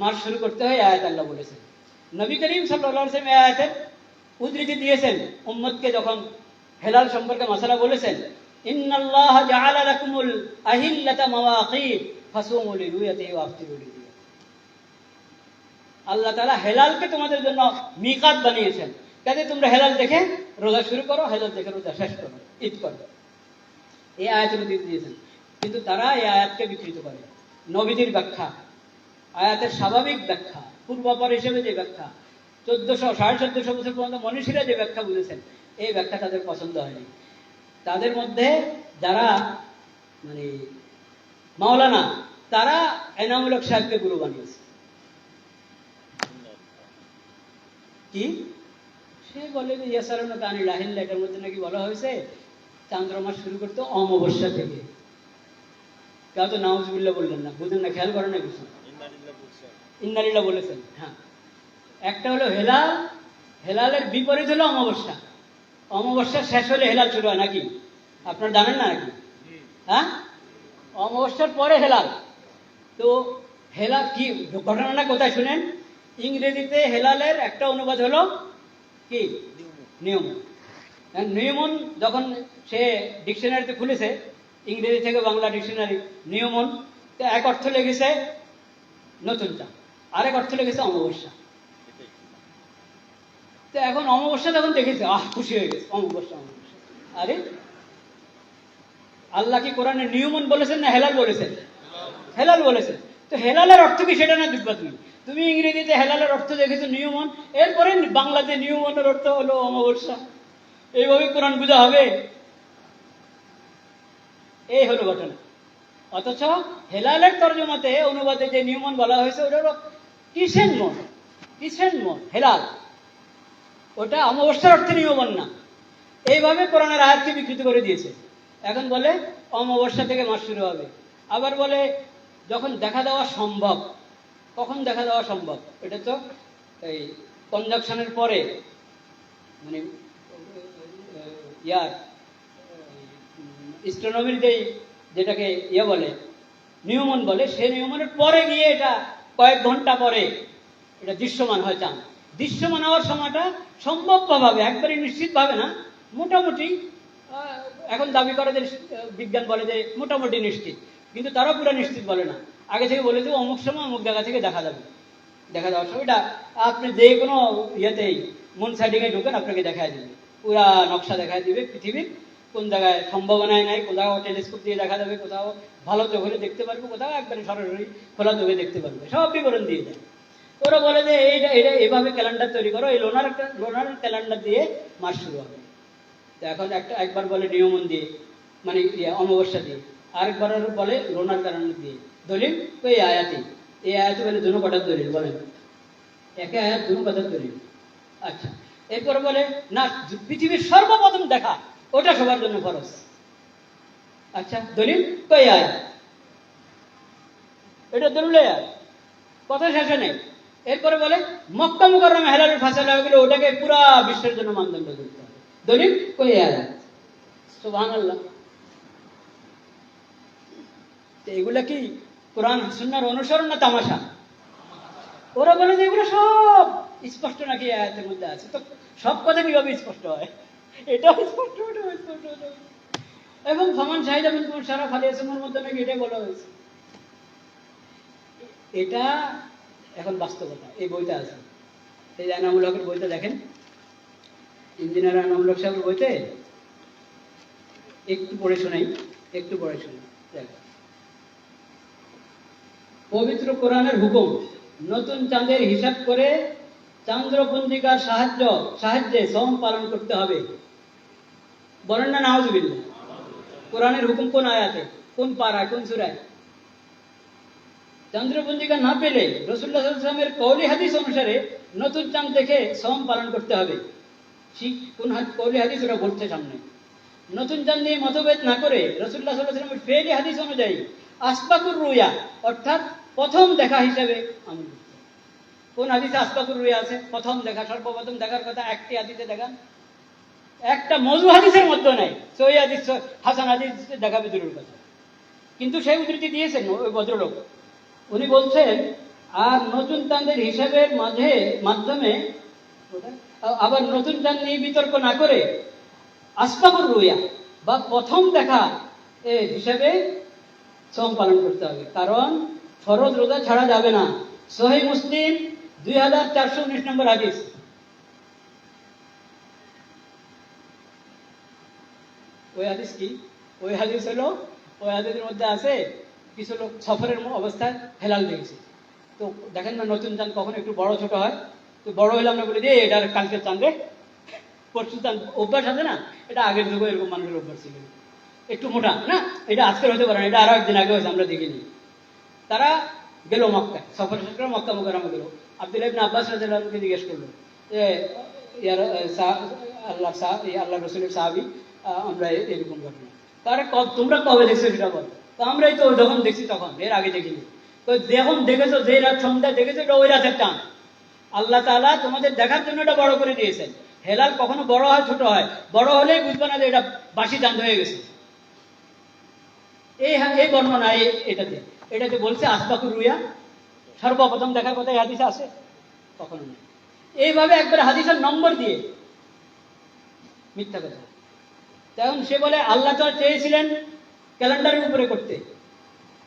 মাস শুরু করতে হয় আয়াত আল্লাহ বলেছেন। নবী করিম সাল্লাল্লাহু আলাইহি ওয়াসাল্লাম আয়াতের উদ্ধৃতি দিয়েছেন উম্মতকে যখন হেলাল সম্পর্কে মাসালা বলেছেন, ইন্নাল্লাহা জাআলা লাকুমুল আহিল্লাতা মাওয়াকিত ফাসুমু লিরুয়াতিহি ওয়া আফতিরু লিরুয়াতিহি। আল্লাহ তাআলা হেলালকে তোমাদের জন্য মিকাত বানিয়েছেন, কাজে তোমরা হেলাল দেখে রোজা শুরু করো, হেলাল দেখে রোজা শেষ করো, ঈদ করো। এই আয়াতের উদ্ধৃতি দিয়েছেন। কিন্তু তারা এই আয়াতকে বিকৃত করে। নবীদের ব্যাখ্যা, আয়াতের স্বাভাবিক ব্যাখ্যা, পূর্বাপর হিসেবে যে ব্যাখ্যা 1400-1450 বছর পর্যন্ত মনীষীরা যে ব্যাখ্যা বুঝেছেন, এই ব্যাখ্যা তাদের পছন্দ হয়নি। তাদের মধ্যে যারা মানে মাওলানা, তারা এনামুল হক সাহেবকে গুরু বানিয়েছে। কি সে বলে যে ইয়াসারুনা কানিল আহিল্লা, এটার মধ্যে নাকি বলা হয়েছে চান্দ্র মাস শুরু করতে অমাবস্যা থেকে। কেউ তো নাউজুবিল্লাহ বললেন না, বুঝলেন না, খেয়াল করেন না কিছু। ইন্নালিল্লাহ বলেছেন। হ্যাঁ, একটা হলো হেলাল, হেলালের বিপরীত হলো অমাবস্যা। অমাবস্যা শেষ হলে হেলাল শুরু হয় নাকি? আপনারা জানেন না নাকি? হ্যাঁ, অমাবস্যার পরে হেলাল। তো হেলাল কি ঘটনাটা কোথায় শুনেন? ইংরেজিতে হেলালের একটা অনুবাদ হলো কি? নিয়মন। নিয়মন যখন সে ডিকশনারিতে খুলেছে, ইংরেজি থেকে বাংলা ডিকশনারি, নিয়মন, তো এক অর্থ লেগেছে নতুন চাঁদ, আরেক অর্থ লেগেছে অমাবস্যা। তো এখন অমাবস্যা যখন দেখেছে, খুশি হয়ে গেছে, অমাবস্যা অমাবস্যা। আরে আল্লাহ কি কোরআনে নিয়মন বলেছেন না হেলাল বলেছেন? হেলাল বলেছেন। তো হেলালের অর্থ কি সেটা না দেখবা তুমি। তুমি ইংরেজিতে হেলালের অর্থ দেখেছো নিয়মন, এরপরে বাংলাতে নিয়মনের অর্থ হলো অমাবস্যা। এইভাবে কোরআন বোঝা হবে? এই হলো ঘটনা। অথচ হেলালের তর্জমাতে অনুবাদে যে নিয়মন বলা হয়েছে ওটা হলো কিসেন মন, কিসেন মন হেলাল, ওটা অমাবস্যার অর্থে নিয়মন না। এইভাবে কোরআনের আয়াতকে বিকৃত করে দিয়েছে। এখন বলে অমাবস্যা থেকে মাস শুরু হবে। আবার বলে যখন দেখা দেওয়া সম্ভব। কখন দেখা দেওয়া সম্ভব? এটা তো এই কনজাকশনের পরে, মানে ইয়ার স্ট্রোনমির যেটাকে বলে নিয়মন বলে, সেই নিয়মনের পরে গিয়ে এটা কয়েক ঘন্টা পরে এটা দৃশ্যমান হয় চাঁদ। দৃশ্যমান হওয়ার সময়টা সম্ভবভাবে, একবারে নিশ্চিতভাবে না, মোটামুটি এখন দাবি করে যে বিজ্ঞান বলে যে মোটামুটি নিশ্চিত, কিন্তু তারা পুরো নিশ্চিত বলে না। আগে থেকে বলে দেবো অমুক সময় অমুক জায়গা থেকে দেখা যাবে। দেখা যাওয়ার সময়টা আপনি যে কোনো ইয়েতেই মুন সাইডিংয়ে ঢুকেন, আপনাকে দেখা দেবে, পুরা নকশা দেখা দিবে পৃথিবীর কোন জায়গায় সম্ভাবনায় নাই, কোথাও টেলিস্কোপ দিয়ে দেখা যাবে, কোথাও ভালো চোখ হলে দেখতে পারবো, কোথাও একবারে সরাসরি খোলা চোখে দেখতে পারবে, সব বিবরণ দিয়ে দেয়। ওরা বলে যে এইটা এটা এভাবে ক্যালেন্ডার তৈরি করো, এই লোনার ক্যালেন্ডার দিয়ে মাস শুরু হবে। তো এখন একবার বলে নিয়মন দিয়ে, মানে অমাবস্যা দিয়ে, আরেকবার বলে লোনার ক্যালেন্ডার দিয়ে। দলিল তো এই আয়াতি, এই আয়াতে বলে দুনো কটার দলিল বলেন, একে আয়াত দুনো কটার দলিল। আচ্ছা, এরপরে বলে না পৃথিবীর সর্বপ্রথম দেখা ওটা সবার জন্য ফরজ। আচ্ছা, দলিল কই আয়াত? এটা দলিল আয়াত, কথা শেষে নেই। এরপরে বলে মক্কা মুকাররমে হেলালের ফাসালা হয়ে গেলে ওটাকে পুরা বিশ্বের জন্য মানদণ্ড করতে হবে। দলিল কই আয়াত? সুবহানাল্লাহ। এগুলা কি কোরআন সুন্নাহর অনুসরণ না তামাশা? ওরা বলে যে এগুলো সব স্পষ্ট নাকি আয়াতের মধ্যে আছে। তো সব কথা কিভাবে স্পষ্ট হয়? এটাও স্পষ্ট, ওটাও স্পষ্ট। এবং ফামান শাহিদা মিনকুম শাহরা ফালিয়াসুমের মধ্যে নাকি এটাই বলা হয়েছে। এটা এখন বাস্তবতা। এই বইটা আছে, এই এনামুল হকের বইটা দেখেন, ইঞ্জিনিয়ার এনামুল হক সাহেবের বইতে একটু পড়ে শোনাই, একটু পড়ে শোনাই। পবিত্র কোরআনের হুকুম, নতুন চাঁদের হিসাব করে চন্দ্রপঞ্জিকার সাহায্যে সওম পালন করতে হবে। বলেন না নাউজুবিল্লাহ। কোরআনের হুকুম কোন আয়াতে, কোন পারায়, কোন সূরায়? চন্দ্রপঞ্জিকা না পেলে রাসূলুল্লাহ সাল্লাল্লাহু আলাইহি ওয়াসাল্লামের কওলি হাদিস অনুসারে নতুন চাঁদ দেখে সওম পালন করতে হবে। কোন কওলি হাদিস? ওটা বলছে সামনে। নতুন চাঁদ নিয়ে মতভেদ না করে রাসূলুল্লাহ সাল্লাল্লাহু আলাইহি ওয়াসাল্লামের ফেলি হাদিস অনুযায়ী আসবাকুর রুয়া, অর্থাৎ প্রথম দেখা হিসেবে আমল করতে হবে। কোন হাদিসে আসবাকুর রুয়া আছে? প্রথম দেখা, সর্বপ্রথম দেখার কথা একটি হাদিসে দেখান। একটা মজু হাদিসের মধ্যে নাই, সহিহ হাদিস, হাসান হাদিস দেখাবে দূরের কথা। কিন্তু সেই উদ্ধৃতি দিয়েছেন ওই ভদ্রলোক, উনি বলছেন আর নতুন চাঁদের হিসাবের মাধ্যমে আবার নতুন চাঁদ নিয়ে বিতর্ক না করে আসবাবুর রুয়া বা প্রথম দেখা হিসাবে সোম পালন করতে হবে, কারণ ফরজ রোজা ছাড়া যাবে না। সহিহ মুসলিম 2419 নম্বর হাদিস। ওই হাদিস কি? ওই হাদিস হলো, ওই হাদিসের মধ্যে আছে কিছু লোক সফরের অবস্থায় হেলাল দেখেছে। তো দেখেন না নতুন চাঁদ কখন একটু বড় ছোট হয়, তো বড় হইলে আমরা বলি যে এটা কালকের চাঁদ রে, পরশু চাঁদ। অভ্যাস আছে না, এটা আগের যুগে এরকম মানুষের অভ্যাস ছিল, একটু মোটা না, এটা আজকের হতে পারে না, এটা আরো একদিন আগে হয়েছে, আমরা দেখিনি। তারা গেল মক্কা, সফর শেষ করে মক্কা মুকাররমা গেল। আব্দুল্লাহ ইবনে আব্বাস রাদিয়াল্লাহু আনহুকে জিজ্ঞেস করলো যে আল্লাহ রসুলের সাহাবী, আমরা এরকম ঘটনা, তারা তোমরা কবে দেখছো সেটা বল। তো আমরাই তো যখন দেখছি তখন, এর আগে দেখিনি। তো যখন দেখেছো, যে রাত সন্ধ্যায় দেখেছো, এটা ওই রাতের টান। আল্লাহ তাআলা তোমাদের দেখার জন্য এটা বড় করে দিয়েছেন। হেলাল কখনো বড় হয় ছোট হয়, বড় হলেই বুঝবে না যে এটা বাসি চাঁদ হয়ে গেছে। এই বর্ণনা এটাতে বলছে আসবাকুর রুয়া, সর্বপ্রথম দেখার কথা এই হাদিসে আছে? কখনো না। এইভাবে একবার হাদিসের নম্বর দিয়ে মিথ্যা কথা। তখন সে বলে আল্লাহ তো চেয়েছিলেন ক্যালেন্ডারের উপরে করতে,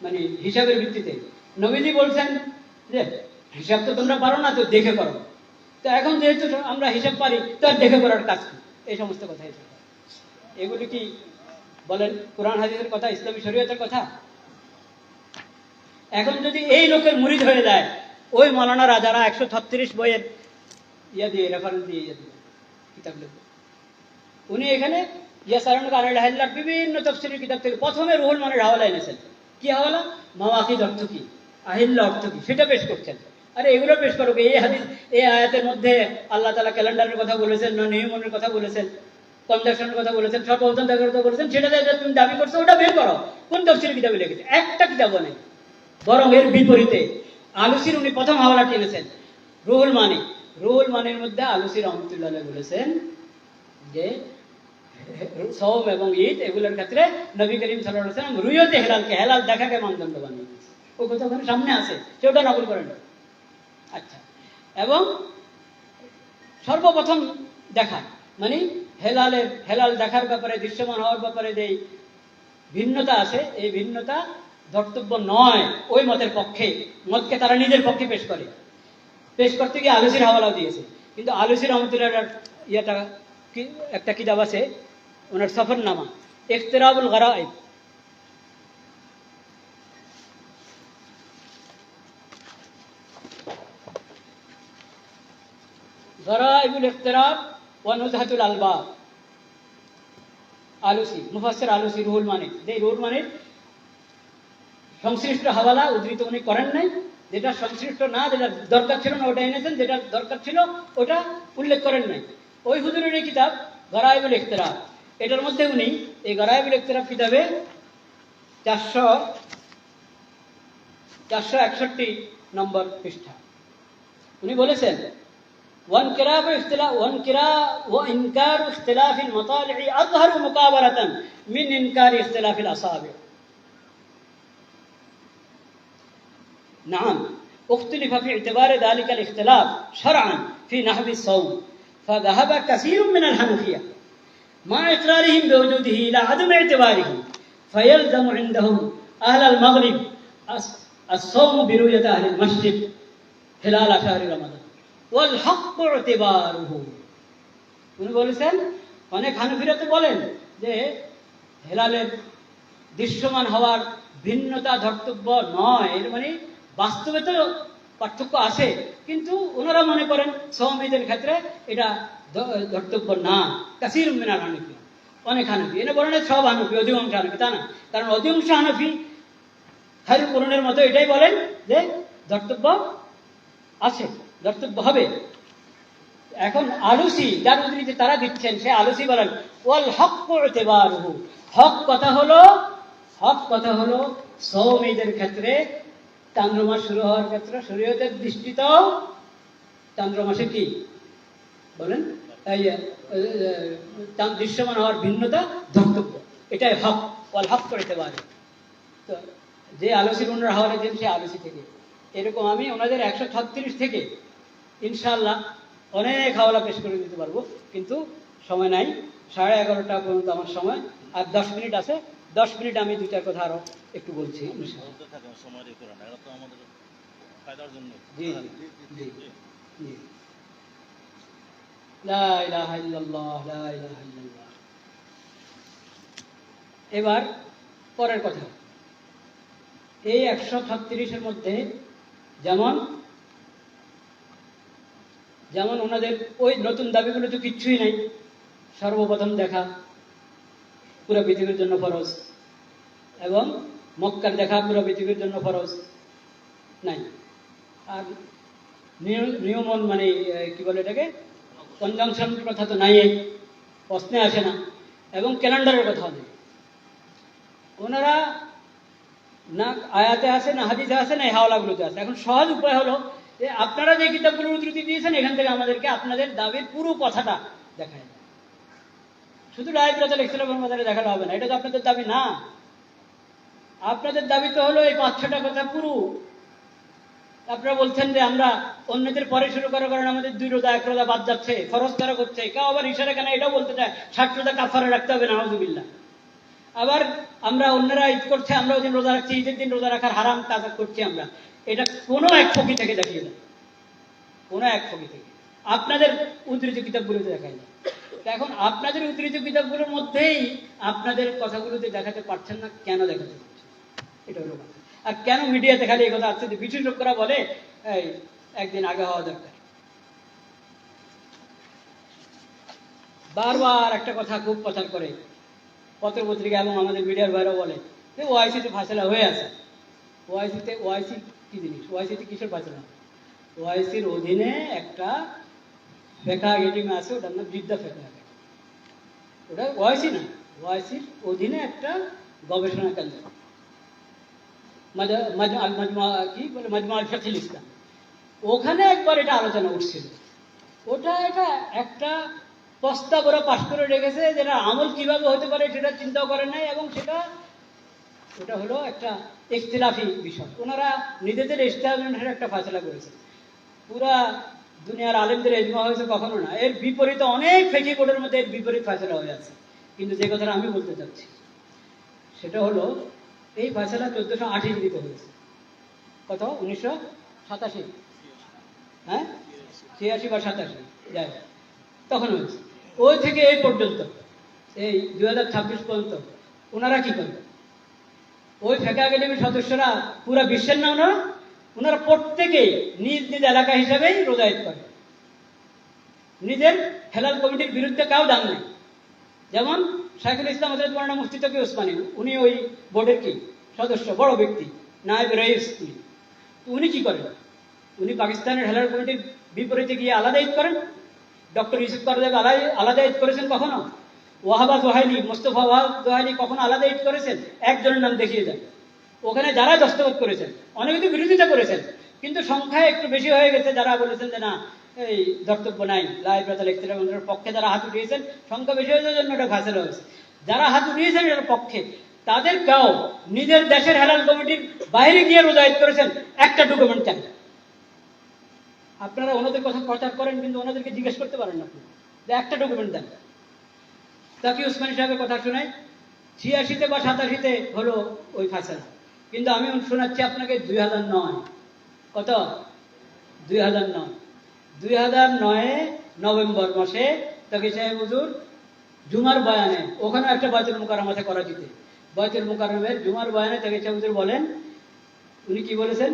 মানে হিসাবের ভিত্তিতে। নবীজি বলছেন যে হিসাব তো তোমরা পারো না, তো দেখে করো। তো এখন যেহেতু আমরা হিসাব পারি, তো আর দেখে করার কাজ কি? এই সমস্ত কথা। এগুলি কি বলেন কোরআন হাদিসের কথা, ইসলামী শরীয়তের কথা? এখন যদি এই লোকের মুরিদ হয়ে যায়, ওই মৌলানারা যারা 136 বইয়ের দিয়ে রেফারেন্স দিয়ে কিতাব লিখবে, উনি এখানে বিভিন্ন তাফসীরের কিতাব থেকে প্রথমে রুহুল মানের হাওয়ালা এনেছেন। কি হাওয়ালা? মাওয়াকিদ অর্থ কি, আহিল্লা অর্থ কি, সেটা পেশ করছেন। আরে এগুলো পেশ করো। এই হাদিস, এই আয়াতের মধ্যে আল্লাহ তাআলা ক্যালেন্ডারের কথা বলেছেন, নিয়মনের কথা বলেছেন, কনজাকশনের কথা বলেছেন, সর্বপ্রথম দেখার কথা বলেছেন, সেটা তুমি দাবি করছো, ওটা বের করো। কোন তাফসীরের কিতাবে লিখেছে? একটা কিতাব নেই। বরং এর বিপরীতে আলুসির উনি প্রথম হাওয়ালা টেনেছেন, রুহুল মানি। রুহুল মানির মধ্যে আলুসি রহমতুল্লাহ বলেছেন যে সওম এবং ঈদ এগুলোর ক্ষেত্রে নবী করিম সাল্লাল্লাহু আলাইহি ওয়াসাল্লাম রুইয়তে হেলালকে, হেলাল দেখাকে মানদণ্ড বানিয়ে দিয়েছে। ওই কথা ওখানে সামনে আছে, সেটা নকল করেন। আচ্ছা, এবং সর্বপ্রথম দেখা মানে হেলাল দেখার ব্যাপারে, দৃশ্যমান হওয়ার ব্যাপারে যে ভিন্নতা আছে, এই ভিন্নতা ধর্তব্য নয় ওই মতের পক্ষে। মতকে তারা নিজের পক্ষে পেশ করতে গিয়ে আলুসির হাওয়ালাও দিয়েছে। কিন্তু আলুসির রহমতুল্লাহ একটা কিতাব আছে, ওনার সফরনামা, ইখতিরাবুল গরায়েব। গরায়েবুল ইখতিরাব ওয়া নুজহাতুল আলবাব, আলুসি, মুফাসসির আলুসি, রুহুল মানি। এই রুহুল মানির সংশ্লিষ্ট হাওয়ালা উদ্ধৃত উনি করেন নাই, যেটা সংশ্লিষ্ট না, যেটা দরকার ছিল না ওটা এনেছেন, যেটা দরকার ছিল ওটা উল্লেখ করেন নাই। ওই হুজুরের এই কিতাব গরায়েবুল ইখতিরাব, এটার মধ্যে উনি এই গরায়েবুল ইখতিরাব কিতাবে 461 নম্বর পৃষ্ঠা উনি বলেছেন, وإنكار اختلاف المطالع أظهر مكابرة من إنكار اختلاف الأصابع. نعم، اختلف في اعتبار ذلك الاختلاف شرعا في نحو الصوم، فذهب كثير من الحنفية مع إقرارهم بوجوده إلى عدم اعتباره، فيلزم عندهم أهل المغرب الصوم برؤية أهل المشرق هلال شهر رمضان والحق اعتباره. উনি বলেছেন, অনেক হানফিরা তো বলেন যে হেলালের দৃশ্যমান হওয়ার ভিন্নতা ধর্তব্য নয়, এর মানে বাস্তবে তো পার্থক্য আছে, কিন্তু ওনারা মনে করেন সওম ঈদের ক্ষেত্রে এটা ধর্তব্য না। কাসীরুম মিনাল হানাফি, অনেক হানফি, এটা বলেন সব হানফি, অধিকাংশ হানফি তা না, কারণ অধিকাংশ হানফি খায়রুল কুরআনের মতো এটাই বলেন যে ধর্তব্য আছে, ধর্তব্য হবে। এখন আলুসি যার উদ্ধৃতি তারা দিচ্ছেন, সে আলুসি বলেন ওয়াল হক্কু ইতিবারুহু, হক কথা হলো সওম ঈদের ক্ষেত্রে, চান্দ্রমাস শুরু হওয়ার ক্ষেত্রে শরীয়তের দৃষ্টিতেও চান্দ্রমাসে কি বলেন, দৃশ্যমান হওয়ার ভিন্নতা ধর্তব্য, এটাই হক, ওয়াল হক করতে পারে। তো যে আলুসির ওনার হাওয়ালা দেন সে আলুসি থেকে, এরকম আমি ওনাদের 136 থেকে ইনশাআল্লাহ অনেক হাওয়ালা পেশ করে দিতে পারবো, কিন্তু সময় নাই। 11:30 পর্যন্ত আমার সময়, আর 10 মিনিট আছে। 10 মিনিট আমি 2-4 কথা আরো একটু বলছি ইনশাআল্লাহ। জি জি জি। লা ইলাহা ইল্লাল্লাহ, লা ইলাহা ইল্লাল্লাহ। এবার পরের কথা, এই 136-এর মধ্যে যেমন যেমন ওনাদের ওই নতুন দাবিগুলো তো কিচ্ছুই নাই। সর্বপ্রথম দেখা পুরো পৃথিবীর জন্য ফরজ, এবং মক্কার দেখা পুরো পৃথিবীর জন্য ফরজ নাই। আর নিয়মন মানে কি বলে এটাকে, কনজাংশন কথা তো নাই, প্রশ্নে আসে না। এবং ক্যালেন্ডারের কথা নেই। ওনারা না আয়াতে আছে, না হাদিসে আছে, না হাওলাগুলোতে আছে। এখন সহজ উপায় হলো যে আপনারা যে কিতাবগুলোর উদ্ধৃতি দিয়েছেন, এখান থেকে আমাদেরকে আপনাদের দাবির পুরো কথাটা দেখায়। শুধু লাইব্রেরিতে ইখতিলাফের মাঝারে দেখানো হবে না, এটা তো আপনাদের দাবি না। আপনাদের দাবি তো হলো এই 5-6টা কথা পুরো। আপনারা বলছেন যে আমরা অন্যদের পরে শুরু করার কারণে আমাদের 2 রোজা 1 রোজা বাদ যাচ্ছে, ফরজ করা করছে। কেউ আবার ইশারা কেন এটাও বলতে চায় 60 রোজা কাফারা রাখতে হবে, নাউযুবিল্লাহ। আবার আমরা অন্যরা ঈদ করছে, আমরা ওই দিন রোজা রাখছি, ঈদের দিন রোজা রাখার হারাম কাজ করছি আমরা। এটা কোনো এক ফকি থেকে দেখিয়ে দেয়, কোনো এক ফকি থেকে। আপনাদের উদ্ধৃত কিতাবগুলোতে দেখায় না। এখন আপনাদের উদ্ধৃত কিতাবগুলোর মধ্যেই আপনাদের কথাগুলোতে দেখাতে পারছেন না, কেন দেখাতে পারছেন? এটা হলো কথা। আর কেন মিডিয়াতে খালি এই কথা আসছে যে বিশেষজ্ঞরা বলে এই একদিন আগে হওয়া দরকার। বারবার একটা কথা খুব প্রচার করে পত্র পত্রিকা এবং আমাদের মিডিয়ার বাইরেও বলে যে ওআইসিতে ফাইসলা হয়ে আছে। ওআইসি কি জিনিস? ওআইসিতে কিসের ফাইসলা? ওআইসির অধীনে একটা ফেকা একাডেমি আছে, ওটার নাম জিদ্দা ফেকা একাডেমি। ওটা ওআইসি না, ওআইসির অধীনে একটা গবেষণা কেন্দ্র, কি বলে মাজমা আল ফিকহুল ইসলাম। ওখানে একবার এটা আলোচনা উঠছিল। এটা একটা প্রস্তাব ওরা পাশ করে রেখেছে, যেটা আমল কিভাবে হতে পারে সেটা চিন্তাও করে নাই, এবং ওটা হলো একটা ইখতিলাফি বিষয়। ওনারা নিজেদের ইজতিহাদের একটা ফায়সালা করেছে। পুরা দুনিয়ার আলেমদের ইজমা হয়েছে কখনো না। এর বিপরীতে অনেক ফিকহি বোর্ডের মধ্যে এর বিপরীত ফায়সালা হয়ে আছে। কিন্তু যে কথাটা আমি বলতে চাচ্ছি সেটা হলো এই ফায়সালা 1408 হিজরিতে হয়েছে। কত? 1987, হ্যাঁ 86 বা 87 যাই তখন হয়েছে। ওই থেকে এই পর্যন্ত, এই 2026 পর্যন্ত ওনারা কি করে? ওই ফেকা একাডেমির সদস্যরা পুরা বিশ্বের না, ওনারা প্রত্যেকেই নিজ নিজ এলাকা হিসাবেই রোজা ঈদ করে। নিজের হেলাল কমিটির বিরুদ্ধে কাউ দাম নেই। যেমন শাইখুল ইসলাম হযরত মাওলানা মুফতি তকি ওসমানী, উনি ওই বোর্ডের কি সদস্য, বড় ব্যক্তি, নায়েব রাইস। উনি কি করেন? উনি পাকিস্তানের হেলাল কমিটির বিপরীতে গিয়ে আলাদা ঈদ করেন। ডক্টর ইউসুফ করদেব আলাদা ঈদ করেছেন কখনো? ওয়াহাবা জোহাইলি, মোস্তফা ওয়াহাব জোহাইলি কখনো আলাদা ঈদ করেছেন? একজনের নাম দেখিয়ে দেন। ওখানে যারা দস্তখত করেছেন, অনেকে তো বিরোধিতা করেছেন, কিন্তু সংখ্যায় একটু বেশি হয়ে গেছে যারা বলেছেন যে না এই ধর্তব্য নাই, লাইব্রেরিতে ইখতিলাফের পক্ষে যারা হাত উঠিয়েছেন সংখ্যা বেশি হয়ে যাওয়ার জন্য এটা ফায়সালা হয়েছে। যারা হাত উঠিয়েছেন এর পক্ষে, তাদের কেউ নিজের দেশের হেলাল কমিটির বাইরে গিয়ে রোজা ঈদ করেছেন একটা ডকুমেন্ট চান। আপনারা ওনাদের কথা প্রচার করেন, কিন্তু ওনাদেরকে জিজ্ঞেস করতে পারেন না যে একটা ডকুমেন্ট দেন। তাকি ওসমানী সাহেবের কথা শোনায় 86-তে বা 87-তে হলো ওই ফায়সালা, কিন্তু আমি শোনাচ্ছি আপনাকে 2009। কত? 2009 নভেম্বর মাসে তাকি সাহেব হুজুর জুমার বয়ানে, ওখানে একটা বাইতুল মুকাররম আছে করাচিতে, বাইতুল মুকাররমের জুমার বয়ানে তাকি সাহেব হুজুর বলেন, উনি কি বলেছেন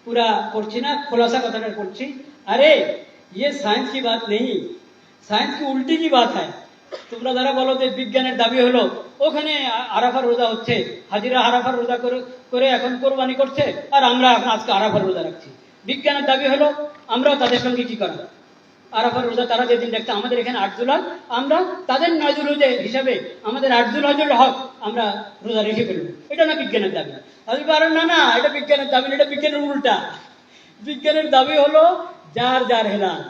পুরা পড়ছি না, খোলাসা কথাটা পড়ছি। আরে ये साइंस की बात नहीं, साइंस की उल्टी की बात है। তোমরা যারা বলো যে বিজ্ঞানের দাবি হলো ওখানে আরাফার রোজা হচ্ছে, হাজিরা আরাফার রোজা করে এখন কোরবানি করছে, আর আমরা এখন আজকে আরাফার রোজা রাখছি। বিজ্ঞানের দাবি হলো আমরাও তাদের সঙ্গে কি করা, আরাফার রোজা তারা যেদিন রাখছে, আমাদের এখানে 8 জুলাই, আমরা তাদের 9 জুলাই হিসাবে আমাদের 8 জুলাইয়ের হক আমরা রোজা রেখে ফেলবো। এটা না বিজ্ঞানের দাবি। আমি পারেন না, না এটা বিজ্ঞানের দাবি, এটা বিজ্ঞানের উল্টা। বিজ্ঞানের দাবি হলো যার যার হেলাল,